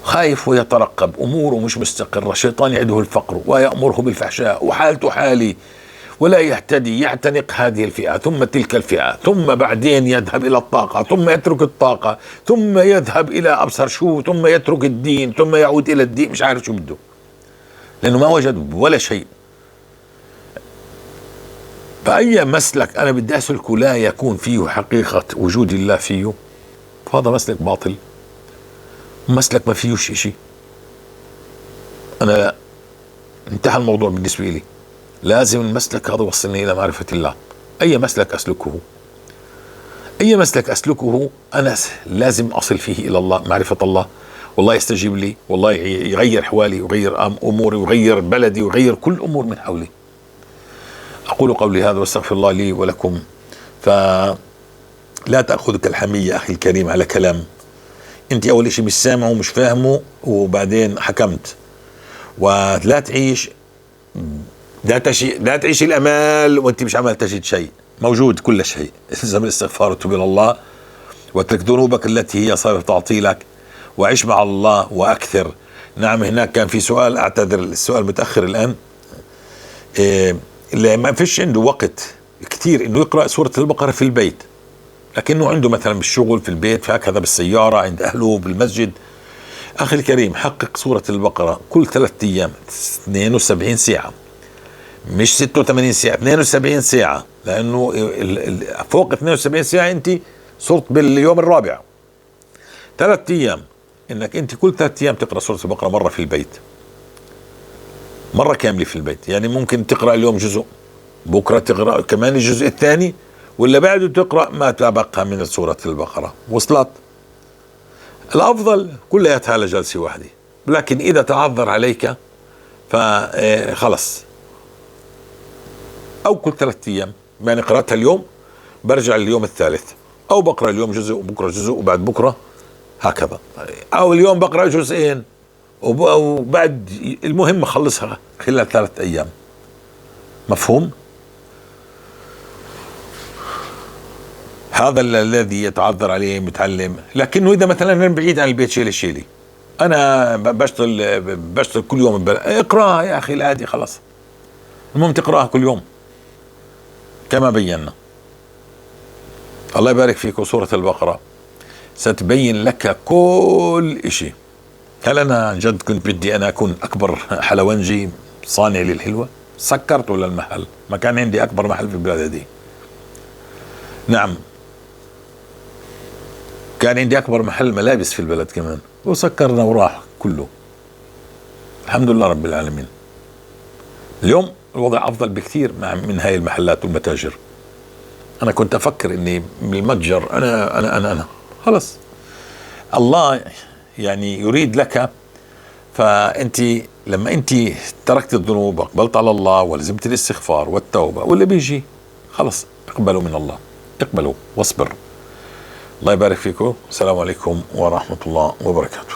خايف ويترقب، أموره مش مستقرة، الشيطان يعده الفقر ويأمره بالفحشاء وحالته حالي، ولا يهتدي، يعتنق هذه الفئة ثم تلك الفئة، ثم بعدين يذهب إلى الطاقة، ثم يترك الطاقة، ثم يذهب إلى أبصر شو، ثم يترك الدين، ثم يعود إلى الدين، مش عارف شو بده، لأنه ما وجد ولا شيء. فأي مسلك أنا بدي أسلكه لا يكون فيه حقيقة وجود الله فيه، فهذا مسلك باطل، مسلك ما فيهوش شيء. أنا لا، انتهى الموضوع بالنسبة لي. لازم المسلك هذا يوصلني إلى معرفة الله. أي مسلك أسلكه، أي مسلك أسلكه أنا لازم أصل فيه إلى الله، معرفة الله، والله يستجيب لي، والله يغير حوالي، ويغير أموري، ويغير بلدي، ويغير كل أمور من حولي. أقول قولي هذا واستغفر الله لي ولكم. فلا تأخذك الحمية أخي الكريم على كلام أنت أول شيء مش سامعه ومش فاهمه وبعدين حكمت. ولا تعيش، لا تعيش الأمال وأنت مش عمال تجد شيء. موجود كل شيء. الزم الاستغفار وتوب إلى الله، واترك ذنوبك التي هي صارت تعطيلك، وعيش مع الله وأكثر. نعم، هناك كان في سؤال، أعتذر السؤال متأخر الآن، اللي ما فيش عنده وقت كثير إنه يقرأ سورة البقرة في البيت، لكنه عنده مثلا بالشغل، في البيت، فهكذا بالسيارة، عند أهله، بالمسجد. أخي الكريم، حقق سورة البقرة كل 3 أيام، 72 ساعة، مش 86 ساعة، 72 ساعة، لأنه فوق 72 ساعة أنت صرت باليوم الرابع. 3 أيام، إنك أنت كل 3 أيام تقرأ سورة البقرة مرة في البيت، مرة كاملة في البيت. يعني ممكن تقرأ اليوم جزء، بكرة تقرأ كمان الجزء الثاني، ولا بعده تقرأ ما تبقى من سورة البقرة. وصلت؟ الأفضل كلها لجلسة واحدة، لكن إذا تعذر عليك فخلص، أو كل 3 أيام، يعني قرأتها اليوم برجع اليوم الثالث، أو بقرأ اليوم جزء وبكرة جزء وبعد بكرة هكذا، أو اليوم بقرأ جزئين وبعد، المهم أخلصها خلال 3 أيام. مفهوم؟ هذا الذي يتعذر عليه متعلم. لكنه إذا مثلا أنا بعيد عن البيت، شيلي، أنا بشتغل كل يوم، اقرأها يا أخي العادي، خلاص، المهم تقرأها كل يوم كما بينا. الله يبارك فيكم. سورة البقرة ستبين لك كل إشي. هل أنا عن جد كنت بدي أنا أكون أكبر حلوانجي صانع للحلوة؟ سكرت ولا المحل؟ ما كان عندي أكبر محل في البلاد دي. نعم، كان عندي أكبر محل ملابس في البلد كمان، وسكرنا وراح كله. الحمد لله رب العالمين. اليوم الوضع أفضل بكثير من هاي المحلات والمتاجر. أنا كنت أفكر إني بالمتجر أنا خلص. الله يعني يريد لك، فأنت لما أنت تركت الذنوب وأقبلت على الله ولزمت الاستغفار والتوبة، واللي بيجي خلص اقبلوا من الله، اقبلوا واصبر. الله يبارك فيكم. السلام عليكم ورحمة الله وبركاته.